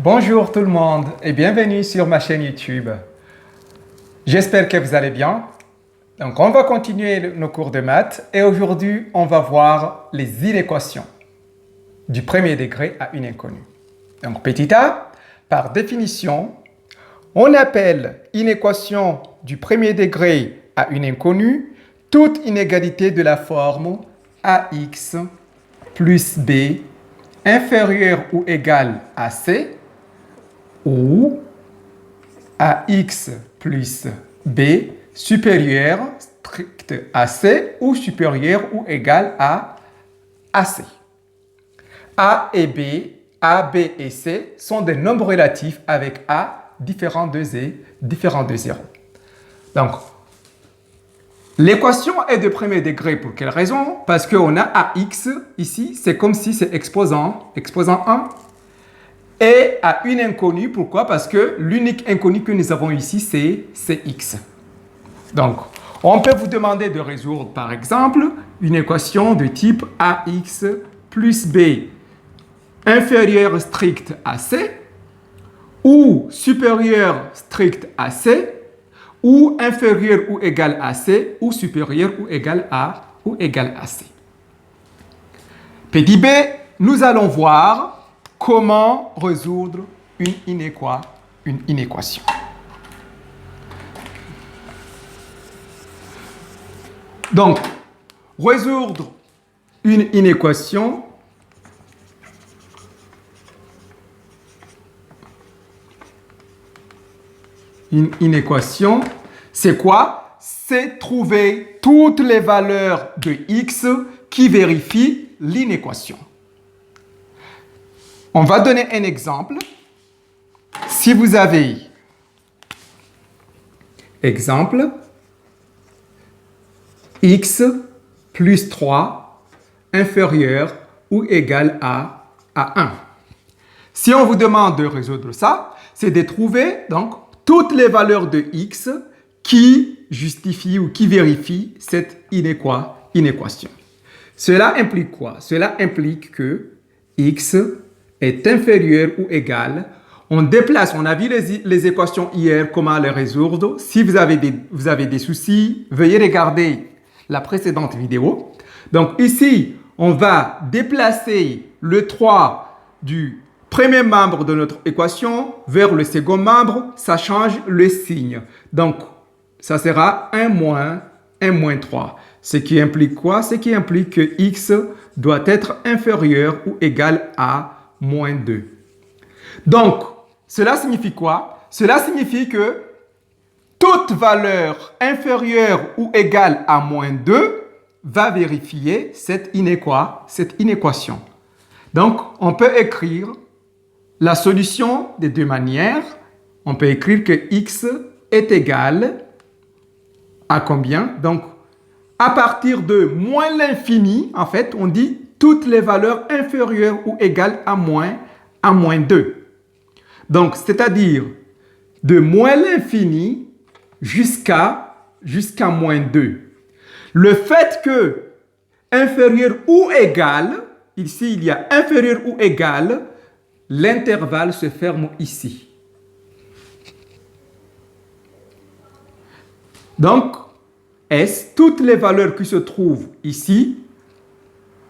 Bonjour tout le monde et bienvenue sur ma chaîne YouTube. J'espère que vous allez bien. Donc on va continuer nos cours de maths et aujourd'hui on va voir les inéquations du premier degré à une inconnue. Donc petit a, par définition, on appelle inéquation du premier degré à une inconnue toute inégalité de la forme ax plus b inférieur ou égal à c ou ax plus b supérieur strict à c ou supérieur ou égal à ac. A et B, A, B et C sont des nombres relatifs avec A différent de Z, différent de 0. Donc, l'équation est de premier degré pour quelle raison? Parce qu'on a AX ici, c'est comme si c'est exposant 1. Et à une inconnue, pourquoi? Parce que l'unique inconnue que nous avons ici, c'est X. Donc, on peut vous demander de résoudre, par exemple, une équation de type AX plus B inférieur strict à C ou supérieur strict à C ou inférieur ou égal à C ou supérieur ou égal à C. Petit b, nous allons voir comment résoudre une inéquation. Donc, résoudre une inéquation, c'est quoi? C'est trouver toutes les valeurs de x qui vérifient l'inéquation. On va donner un exemple. Si vous avez exemple x plus 3 inférieur ou égal à 1. Si on vous demande de résoudre ça, c'est de trouver donc toutes les valeurs de x qui justifient ou qui vérifient cette inéquation. Cela implique quoi? Cela implique que x est inférieur ou égal. On déplace, on a vu les équations hier, comment les résoudre. Si vous avez des soucis, veuillez regarder la précédente vidéo. Donc ici, on va déplacer le 3 du premier membre de notre équation vers le second membre, ça change le signe. Donc, ça sera 1 moins 3. Ce qui implique quoi? Ce qui implique que x doit être inférieur ou égal à moins 2. Donc, cela signifie quoi? Cela signifie que toute valeur inférieure ou égale à moins 2 va vérifier cette inéquation. Donc, on peut écrire la solution de deux manières. On peut écrire que x est égal à combien? Donc, à partir de moins l'infini, en fait, on dit toutes les valeurs inférieures ou égales à moins 2. Donc, c'est-à-dire de moins l'infini jusqu'à moins 2. Le fait que inférieur ou égal, ici il y a inférieur ou égal, l'intervalle se ferme ici. Donc, toutes les valeurs qui se trouvent ici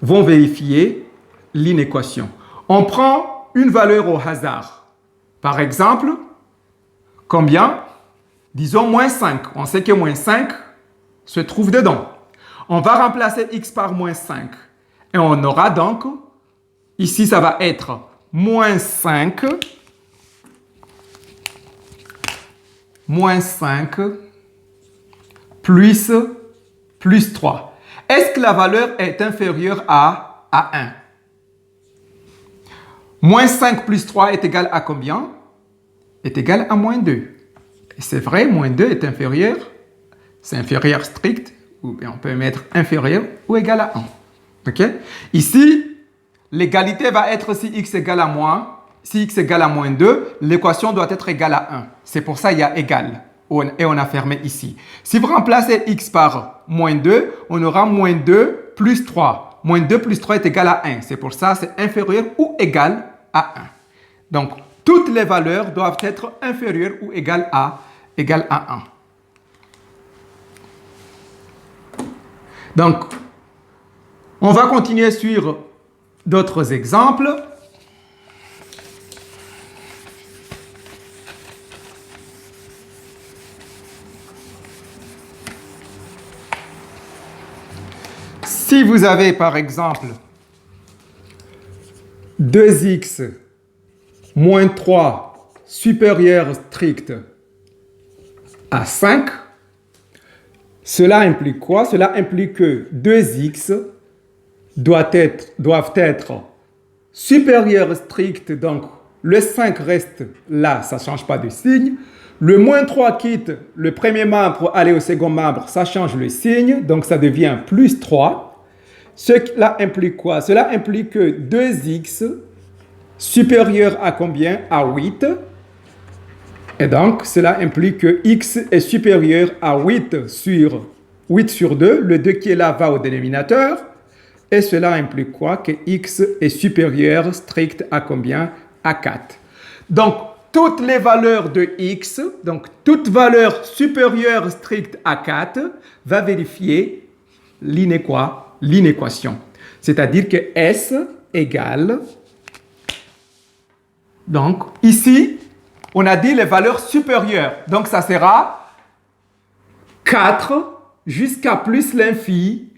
vont vérifier l'inéquation. On prend une valeur au hasard. Par exemple, combien? Disons moins 5. On sait que moins 5 se trouve dedans. On va remplacer x par moins 5. Et on aura donc, ici ça va être moins 5 plus 3. Est-ce que la valeur est inférieure à 1? Moins 5 plus 3 est égal à combien? Est égal à moins 2. Et c'est vrai, moins 2 est inférieur. C'est inférieur strict. Ou bien on peut mettre inférieur ou égal à 1. OK? Ici, l'égalité va être si x égale à moins 2, l'équation doit être égale à 1. C'est pour ça qu'il y a égal. Et on a fermé ici. Si vous remplacez x par moins 2, on aura moins 2 plus 3. Moins 2 plus 3 est égal à 1. C'est pour ça que c'est inférieur ou égal à 1. Donc, toutes les valeurs doivent être inférieures ou égales à 1. Donc, on va continuer sur d'autres exemples. Si vous avez par exemple 2x moins 3 supérieur strict à 5, cela implique quoi? Cela implique que 2x doivent être supérieur strict, donc le 5 reste là, ça ne change pas de signe. Le moins 3 quitte le premier membre pour aller au second membre, ça change le signe, donc ça devient plus 3. Cela implique quoi? Cela implique que 2x supérieur à combien? À 8. Et donc, cela implique que x est supérieur à 8 sur 2. Le 2 qui est là va au dénominateur. Et cela implique quoi? Que x est supérieur strict à combien? À 4. Donc, toutes les valeurs de x, donc toute valeur supérieure stricte à 4, va vérifier l'inéquation. C'est-à-dire que S égale... Donc, ici, on a dit les valeurs supérieures. Donc, ça sera 4 jusqu'à plus l'infini,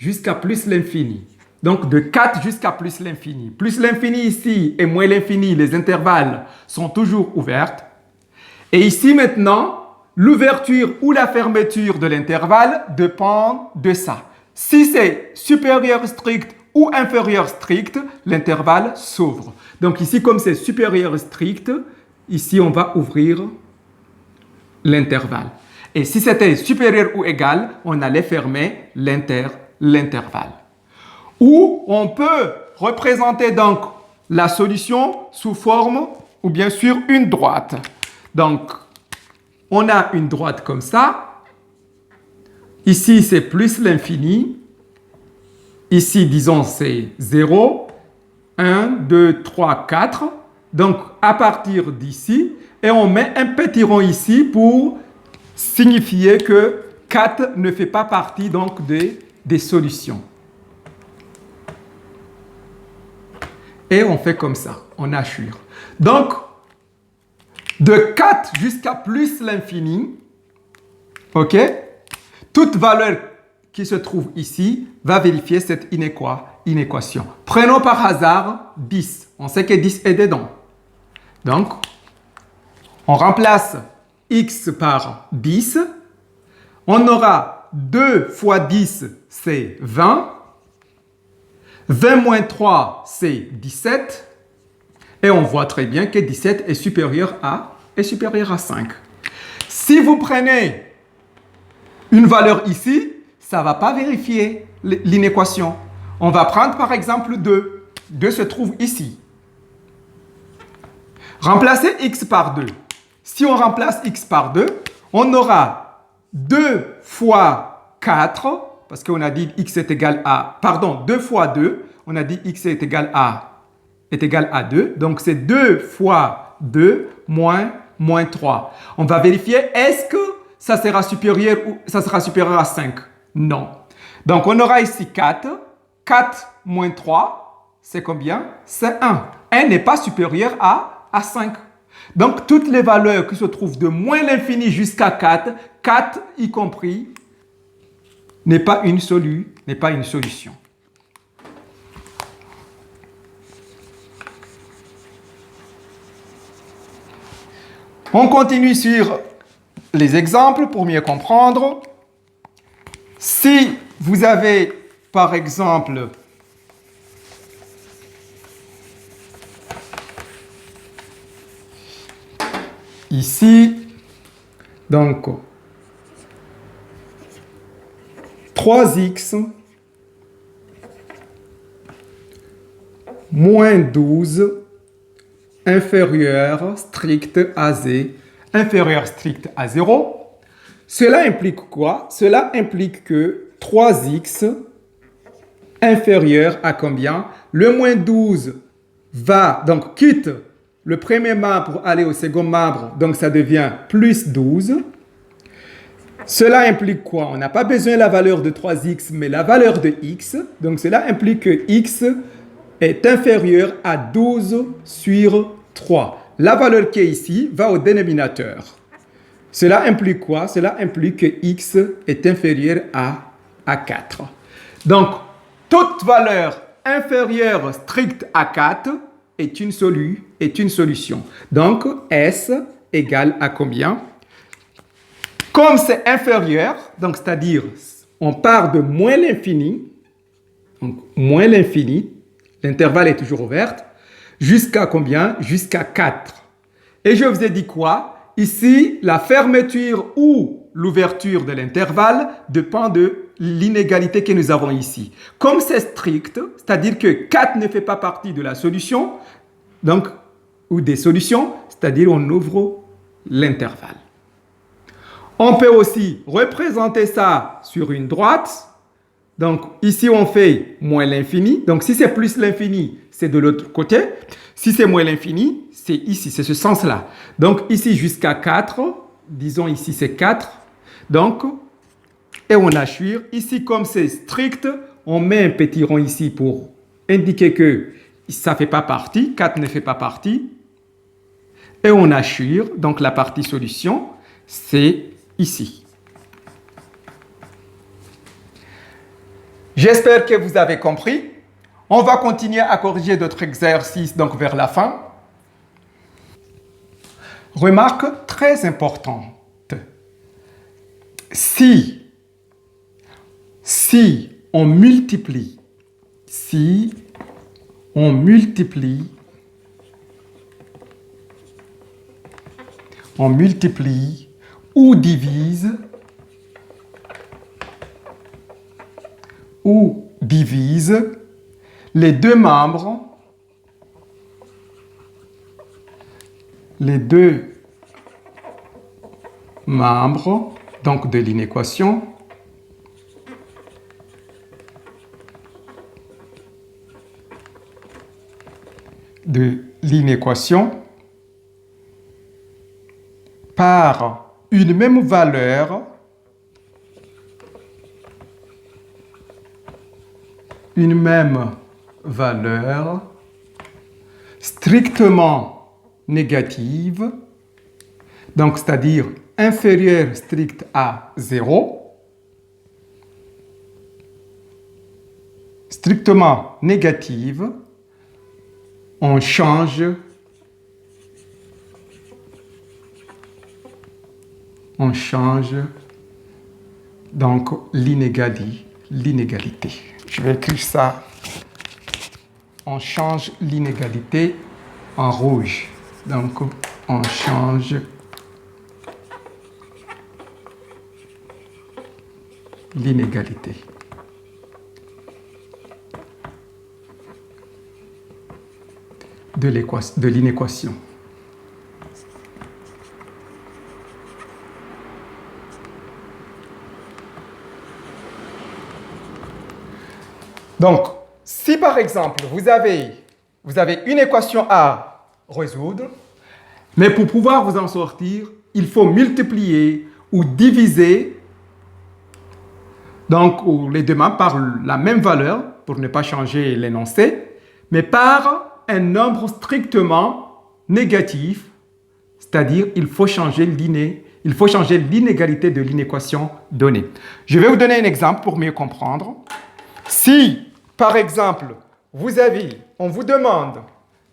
Donc, de 4 jusqu'à plus l'infini. Plus l'infini ici et moins l'infini, les intervalles sont toujours ouverts. Et ici, maintenant, l'ouverture ou la fermeture de l'intervalle dépend de ça. Si c'est supérieur strict ou inférieur strict, l'intervalle s'ouvre. Donc ici, comme c'est supérieur strict, ici, on va ouvrir l'intervalle. Et si c'était supérieur ou égal, on allait fermer l'intervalle. Ou on peut représenter donc la solution sous forme, ou bien sûr, une droite. Donc, on a une droite comme ça. Ici, c'est plus l'infini. Ici, disons, c'est 0, 1, 2, 3, 4. Donc, à partir d'ici, et on met un petit rond ici pour signifier que 4 ne fait pas partie donc des solutions. Et on fait comme ça, on assure. Donc, de 4 jusqu'à plus l'infini, ok, toute valeur qui se trouve ici va vérifier cette inéquation. Prenons par hasard 10. On sait que 10 est dedans. Donc, on remplace x par 10. On aura 2 fois 10, c'est 20. 20 moins 3, c'est 17. Et on voit très bien que 17 est supérieur à 5. Si vous prenez une valeur ici, ça ne va pas vérifier l'inéquation. On va prendre par exemple 2. 2 se trouve ici. Remplacez x par 2. Si on remplace x par 2, on aura 2 fois 4, parce qu'on a dit x est égal à... Pardon, 2 fois 2, on a dit x est égal à 2. Donc, c'est 2 fois 2 moins 3. On va vérifier, est-ce que ça sera supérieur à 5? Non. Donc, on aura ici 4. 4 moins 3, c'est combien? C'est 1. 1 n'est pas supérieur à 5. Donc, toutes les valeurs qui se trouvent de moins l'infini jusqu'à 4, 4 y compris, n'est pas une solution. On continue sur les exemples pour mieux comprendre. Si vous avez, par exemple, ici, donc, 3x moins 12 inférieur strict à 0. Cela implique quoi? Cela implique que 3x inférieur à combien? Le moins 12 va, donc quitte le premier membre pour aller au second membre, donc ça devient plus 12. Cela implique quoi? On n'a pas besoin de la valeur de 3x, mais la valeur de x. Donc cela implique que x est inférieur à 12 sur 3. La valeur qui est ici va au dénominateur. Cela implique quoi? Cela implique que x est inférieur à 4. Donc, toute valeur inférieure stricte à 4 est une solution. Donc, S égale à combien? Comme c'est inférieur, donc c'est-à-dire on part de moins l'infini, donc moins l'infini, l'intervalle est toujours ouvert, jusqu'à combien? Jusqu'à 4. Et je vous ai dit quoi? Ici, la fermeture ou l'ouverture de l'intervalle dépend de l'inégalité que nous avons ici. Comme c'est strict, c'est-à-dire que 4 ne fait pas partie de la solution, donc, ou des solutions, c'est-à-dire on ouvre l'intervalle. On peut aussi représenter ça sur une droite. Donc, ici, on fait moins l'infini. Donc, si c'est plus l'infini, c'est de l'autre côté. Si c'est moins l'infini, c'est ici, c'est ce sens-là. Donc, ici, jusqu'à 4. Disons, ici, c'est 4. Donc, et on assure. Ici, comme c'est strict, on met un petit rond ici pour indiquer que ça ne fait pas partie. 4 ne fait pas partie. Et on assure. Donc, la partie solution, c'est ici. J'espère que vous avez compris. On va continuer à corriger d'autres exercices donc vers la fin. Remarque très importante. Si on multiplie ou divise les deux membres donc de l'inéquation par une même valeur strictement négative, donc c'est-à-dire inférieure stricte à 0, strictement négative, on change donc l'inégalité. Je vais écrire ça. On change l'inégalité en rouge. Donc, on change l'inégalité. De l'inéquation. Donc, si par exemple, vous avez une équation à résoudre, mais pour pouvoir vous en sortir, il faut multiplier ou diviser donc les deux membres par la même valeur, pour ne pas changer l'énoncé, mais par un nombre strictement négatif, c'est-à-dire il faut changer l'inégalité de l'inéquation donnée. Je vais vous donner un exemple pour mieux comprendre. Si, par exemple, on vous demande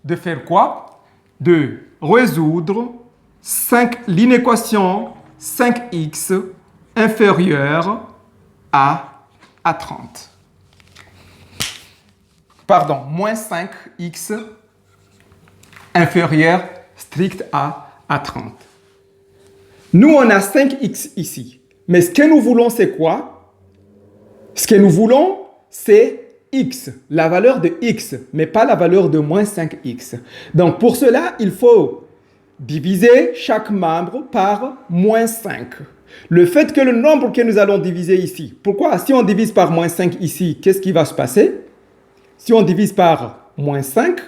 de faire quoi? De résoudre l'inéquation 5x inférieure à 30. Pardon, moins 5x inférieur strict à 30. Nous, on a 5x ici. Mais ce que nous voulons, c'est quoi? Ce que nous voulons, c'est x, la valeur de x, mais pas la valeur de moins 5x. Donc, pour cela, il faut diviser chaque membre par moins 5. Le fait que le nombre que nous allons diviser ici, pourquoi? Si on divise par moins 5 ici, qu'est-ce qui va se passer? Si on divise par moins 5,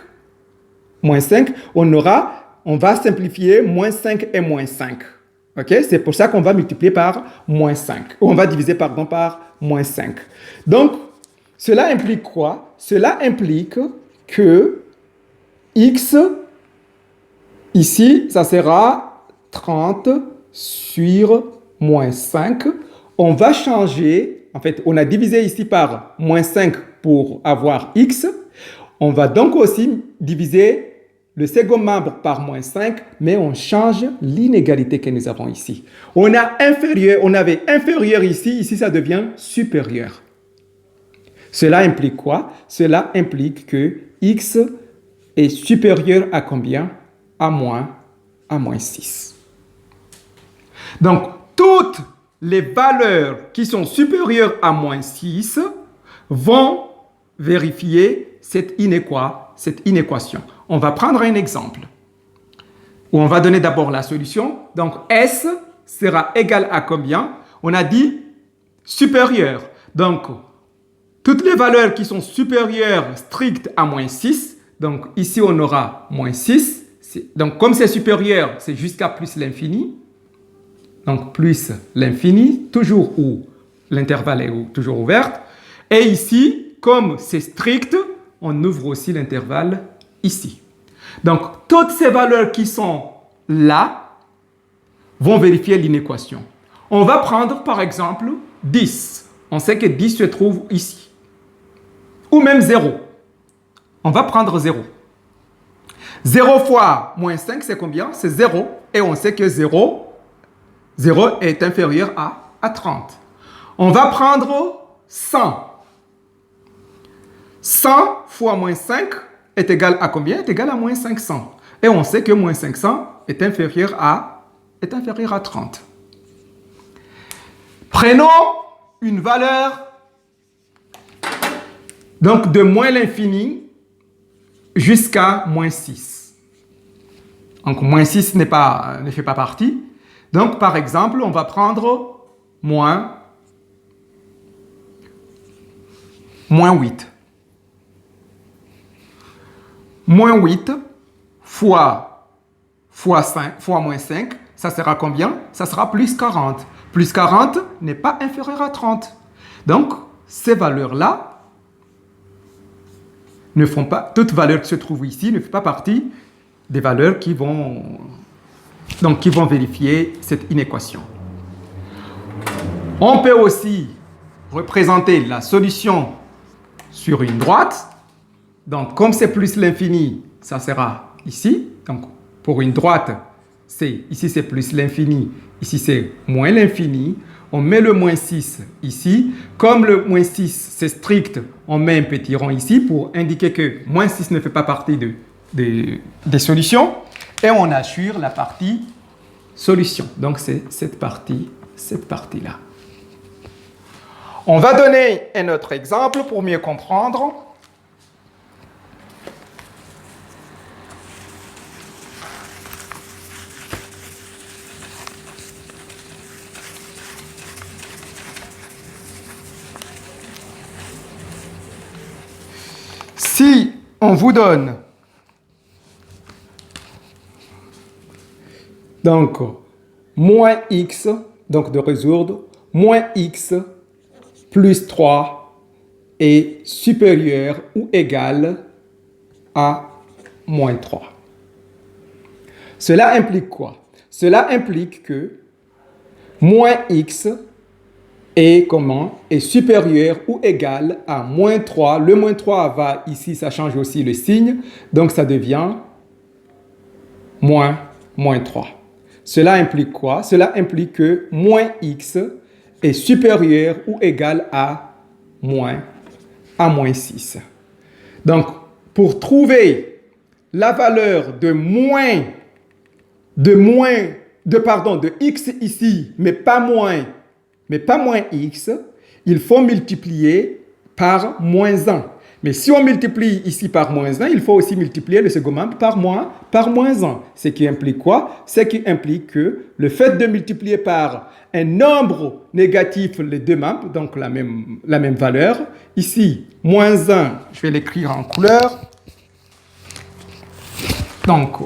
moins 5, on va simplifier moins 5 et moins 5. OK? C'est pour ça qu'on va multiplier par moins 5. On va diviser, pardon, par moins 5. Donc, cela implique quoi? Cela implique que x, ici, ça sera 30 sur moins 5. On va changer, en fait, on a divisé ici par moins 5 pour avoir x. On va donc aussi diviser le second membre par moins 5, mais on change l'inégalité que nous avons ici. On avait inférieur ici, ici ça devient supérieur. Cela implique quoi? Cela implique que x est supérieur à combien? À moins 6. Donc, toutes les valeurs qui sont supérieures à moins 6 vont vérifier cette inéquation. On va prendre un exemple où on va donner d'abord la solution. Donc, S sera égal à combien? On a dit supérieur. Donc, toutes les valeurs qui sont supérieures strictes à moins 6, donc ici on aura moins 6. Donc, comme c'est supérieur, c'est jusqu'à plus l'infini. Donc, plus l'infini, toujours où l'intervalle est toujours ouvert. Et ici, comme c'est strict, on ouvre aussi l'intervalle ici. Donc, toutes ces valeurs qui sont là vont vérifier l'inéquation. On va prendre, par exemple, 10. On sait que 10 se trouve ici. Ou même 0. On va prendre 0. 0 fois moins 5, c'est combien? C'est 0. Et on sait que 0 est inférieur à 30. On va prendre 100. 100 fois moins 5 est égal à combien? Est égal à moins 500. Et on sait que moins 500 est inférieur à 30. Prenons une valeur donc de moins l'infini jusqu'à moins 6. Donc moins 6 ne fait pas partie. Donc par exemple, on va prendre moins 8. Moins 8 fois moins 5, ça sera combien? Ça sera plus 40. Plus 40 n'est pas inférieur à 30. Donc, ces valeurs-là ne font pas, toute valeur qui se trouve ici ne fait pas partie des valeurs qui vont vérifier cette inéquation. On peut aussi représenter la solution sur une droite. Donc, comme c'est plus l'infini, ça sera ici. Donc, pour une droite, ici c'est plus l'infini, ici c'est moins l'infini. On met le moins 6 ici. Comme le moins 6 c'est strict, on met un petit rond ici pour indiquer que moins 6 ne fait pas partie des solutions. Et on assure la partie solution. Donc, c'est cette partie-là. On va donner un autre exemple pour mieux comprendre. Si on vous donne donc moins x, donc de résoudre, moins x plus 3 est supérieur ou égal à moins 3. Cela implique quoi? Cela implique que moins x est supérieur ou égal à moins 3. Le moins 3 va ici, ça change aussi le signe, donc ça devient moins 3. Cela implique quoi? Cela implique que moins x est supérieur ou égal à moins 6. Donc, pour trouver la valeur de x ici, mais pas moins x, il faut multiplier par moins 1. Mais si on multiplie ici par moins 1, il faut aussi multiplier le second membre par moins 1. Ce qui implique quoi? Ce qui implique que le fait de multiplier par un nombre négatif les deux membres, donc la même valeur, ici, moins 1, je vais l'écrire en couleur. Donc,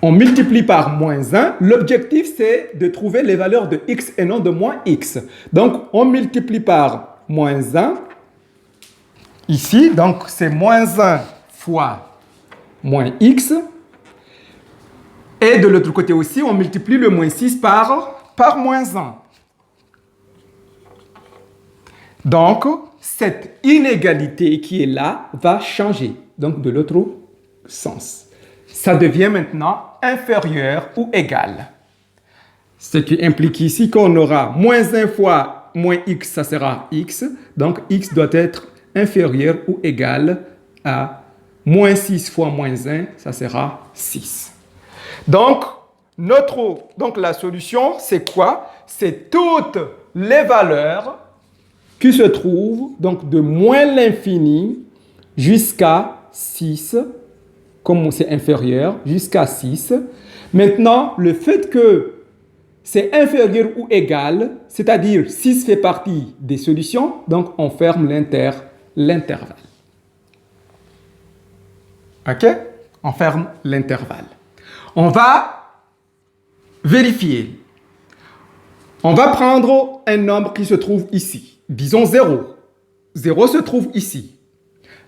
on multiplie par moins 1. L'objectif, c'est de trouver les valeurs de x et non de moins x. Donc, on multiplie par moins 1. Ici, donc, c'est moins 1 fois moins x. Et de l'autre côté aussi, on multiplie le moins 6 par moins 1. Donc, cette inégalité qui est là va changer. Donc, de l'autre sens. Ça devient maintenant inférieur ou égal. Ce qui implique ici qu'on aura moins 1 fois moins x, ça sera x. Donc, x doit être inférieur ou égal à moins 6 fois moins 1, ça sera 6. Donc, la solution, c'est quoi? C'est toutes les valeurs qui se trouvent donc de moins l'infini jusqu'à 6, comme c'est inférieur, jusqu'à 6. Maintenant, le fait que c'est inférieur ou égal, c'est-à-dire 6 fait partie des solutions, donc on ferme l'intervalle. OK? On ferme l'intervalle. On va vérifier. On va prendre un nombre qui se trouve ici. Disons 0. 0 se trouve ici.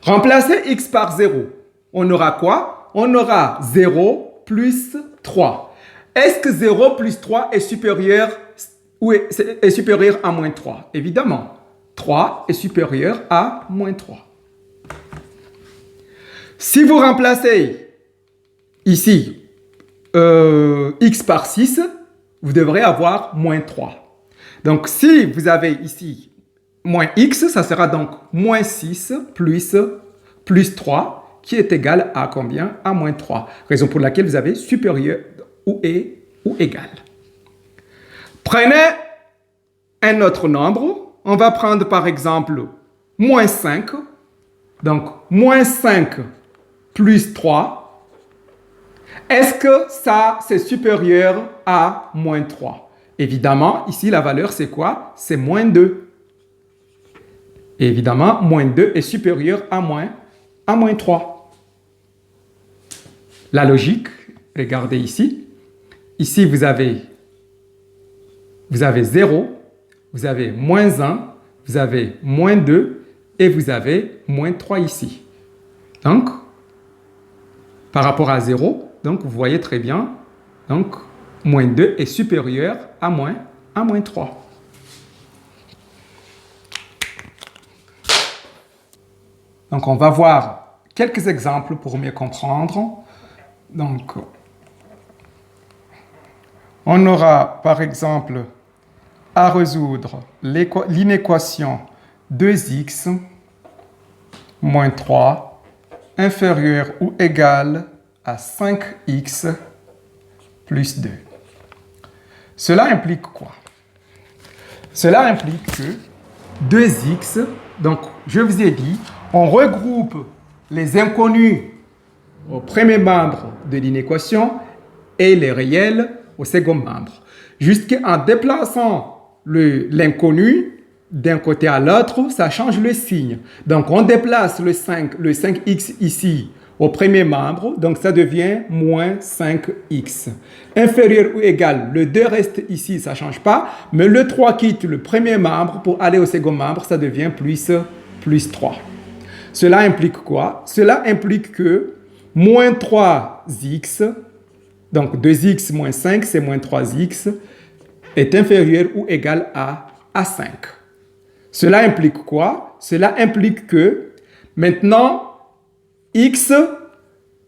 Remplacer x par 0. On aura quoi? On aura 0 plus 3. Est-ce que 0 plus 3 est supérieur à moins 3? Évidemment. 3 est supérieur à moins 3. Si vous remplacez ici x par 6, vous devrez avoir moins 3. Donc, si vous avez ici moins x, ça sera donc moins 6 plus 3, qui est égal à combien? À moins 3. Raison pour laquelle vous avez supérieur ou égal. Prenez un autre nombre. On va prendre par exemple moins 5. Donc, moins 5 plus 3. Est-ce que ça, c'est supérieur à moins 3? Évidemment, ici, la valeur, c'est quoi? C'est moins 2. Évidemment, moins 2 est supérieur à moins 3. La logique, regardez ici. Ici, vous avez 0, vous avez moins 1, vous avez moins 2 et vous avez moins 3 ici. Donc, par rapport à 0, donc vous voyez très bien, donc moins 2 est supérieur à moins 3. Donc, on va voir quelques exemples pour mieux comprendre. Donc, on aura par exemple à résoudre l'inéquation 2x moins 3 inférieur ou égal à 5x plus 2. Cela implique quoi? Cela implique que 2x, donc je vous ai dit, on regroupe les inconnus au premier membre de l'inéquation et les réels au second membre. Jusqu'en déplaçant l'inconnu d'un côté à l'autre, ça change le signe. Donc, on déplace le 5x ici au premier membre, donc ça devient moins 5x. Inférieur ou égal, le 2 reste ici, ça ne change pas, mais le 3 quitte le premier membre pour aller au second membre, ça devient plus 3. Cela implique quoi? Cela implique que moins 3x, donc 2x moins 5, c'est moins 3x, est inférieur ou égal à 5. Cela implique quoi? Cela implique que maintenant, x,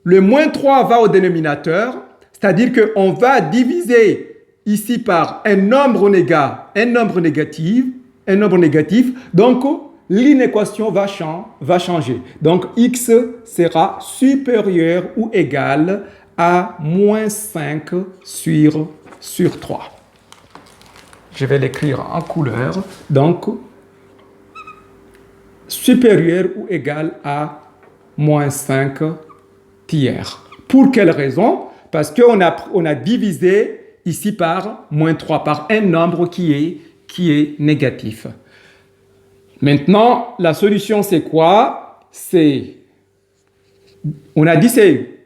le moins 3 va au dénominateur, c'est-à-dire qu'on va diviser ici par un nombre négatif, donc l'inéquation va changer. Donc, x sera supérieur ou égal à moins 5 sur 3. Je vais l'écrire en couleur. Donc, supérieur ou égal à moins 5 tiers. Pour quelle raison? Parce qu'on a divisé ici par moins 3, par un nombre qui est négatif. Maintenant, la solution, c'est quoi? On a dit c'est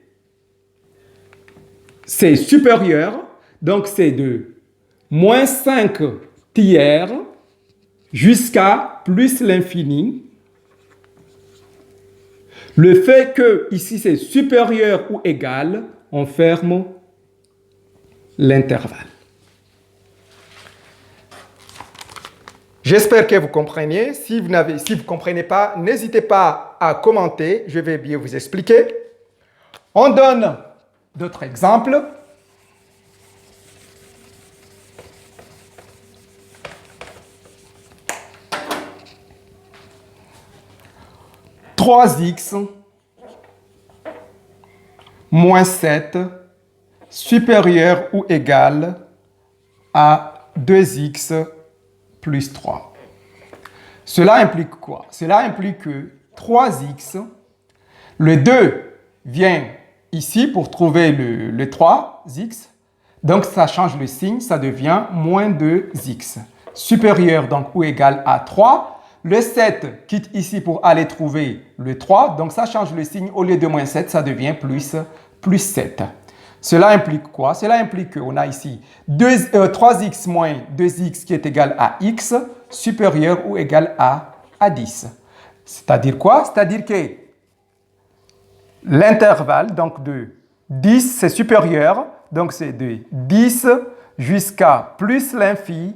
c'est supérieur, donc c'est de moins 5 tiers jusqu'à plus l'infini. Le fait que ici c'est supérieur ou égal, on ferme l'intervalle. J'espère que vous compreniez. Si vous ne comprenez pas, n'hésitez pas à commenter. Je vais bien vous expliquer. On donne d'autres exemples. « 3x moins 7 supérieur ou égal à 2x plus 3. » Cela implique quoi? Cela implique que 3x, le 2 vient ici pour trouver le 3x, donc ça change le signe, ça devient moins 2x. Supérieur donc ou égal à 3. Le 7 quitte ici pour aller trouver le 3, donc ça change le signe, au lieu de moins 7, ça devient plus 7. Cela implique quoi? Cela implique qu'on a ici 3x moins 2x qui est égal à x, supérieur ou égal à 10. C'est-à-dire quoi? C'est-à-dire que l'intervalle donc de 10, c'est supérieur, donc c'est de 10 jusqu'à plus l'infini,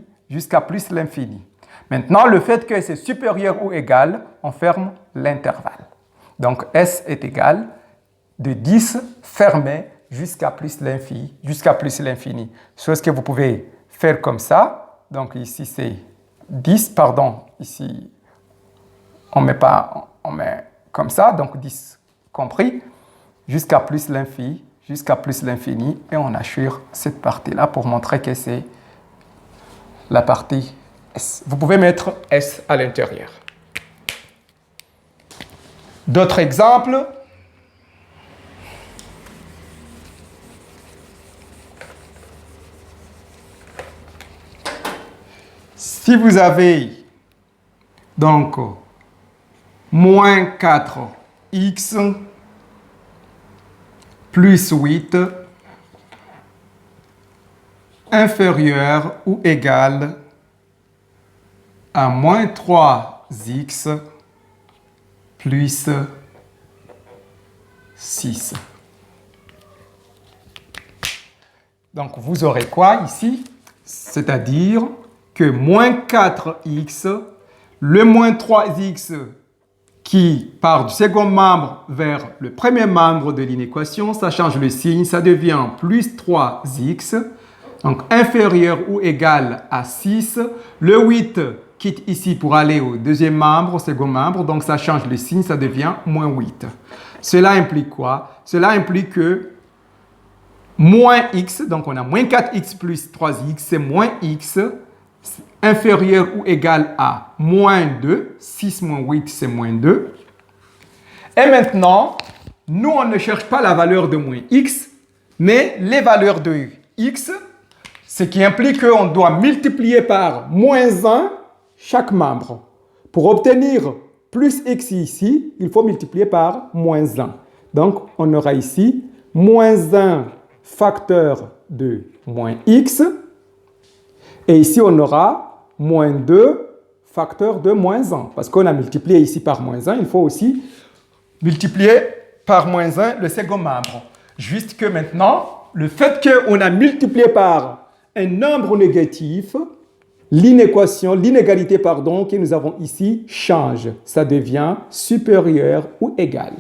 Maintenant, le fait que c'est supérieur ou égal, on ferme l'intervalle. Donc, S est égal de 10 fermé jusqu'à plus l'infini. Chose que vous pouvez faire comme ça. Donc, ici, c'est 10, pardon. Ici, on met comme ça, donc 10 compris, jusqu'à plus l'infini, et on assure cette partie-là pour montrer que c'est la partie S. Vous pouvez mettre S à l'intérieur. D'autres exemples. Si vous avez donc moins 4x plus 8 inférieur ou égal à moins 3x plus 6. Donc, vous aurez quoi ici? C'est-à-dire que moins 4x, le moins 3x qui part du second membre vers le premier membre de l'inéquation, ça change le signe, ça devient plus 3x, donc inférieur ou égal à 6. Le 8 quitte ici pour aller au deuxième membre, au second membre, donc ça change le signe, ça devient moins 8. Cela implique quoi? Cela implique que moins x, donc on a moins 4x plus 3x, c'est moins x, inférieur ou égal à moins 2. 6 moins 8, c'est moins 2. Et maintenant, nous, on ne cherche pas la valeur de moins x, mais les valeurs de x, ce qui implique qu'on doit multiplier par moins 1 chaque membre. Pour obtenir plus x ici, il faut multiplier par moins 1. Donc, on aura ici moins 1 facteur de moins x. Et ici, on aura moins 2 facteur de moins 1. Parce qu'on a multiplié ici par moins 1, il faut aussi multiplier par moins 1 le second membre. Juste que maintenant, le fait qu'on a multiplié par un nombre négatif, l'inégalité que nous avons ici change. Ça devient supérieur ou égal.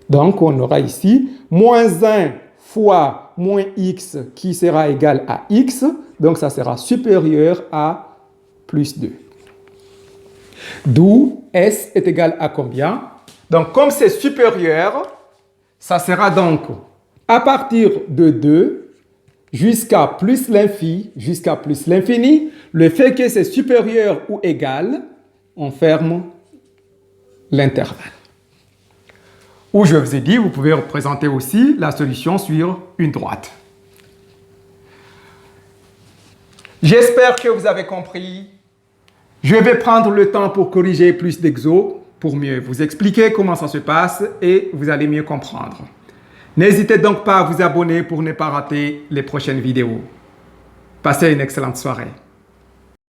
Donc, on aura ici moins 1 fois moins x qui sera égal à x. Donc, ça sera supérieur à plus 2. D'où S est égal à combien? Donc, comme c'est supérieur, ça sera donc à partir de 2 jusqu'à plus l'infini. Le fait que c'est supérieur ou égal, on ferme l'intervalle. Ou je vous ai dit, vous pouvez représenter aussi la solution sur une droite. J'espère que vous avez compris. Je vais prendre le temps pour corriger plus d'exos, pour mieux vous expliquer comment ça se passe et vous allez mieux comprendre. N'hésitez donc pas à vous abonner pour ne pas rater les prochaines vidéos. Passez une excellente soirée.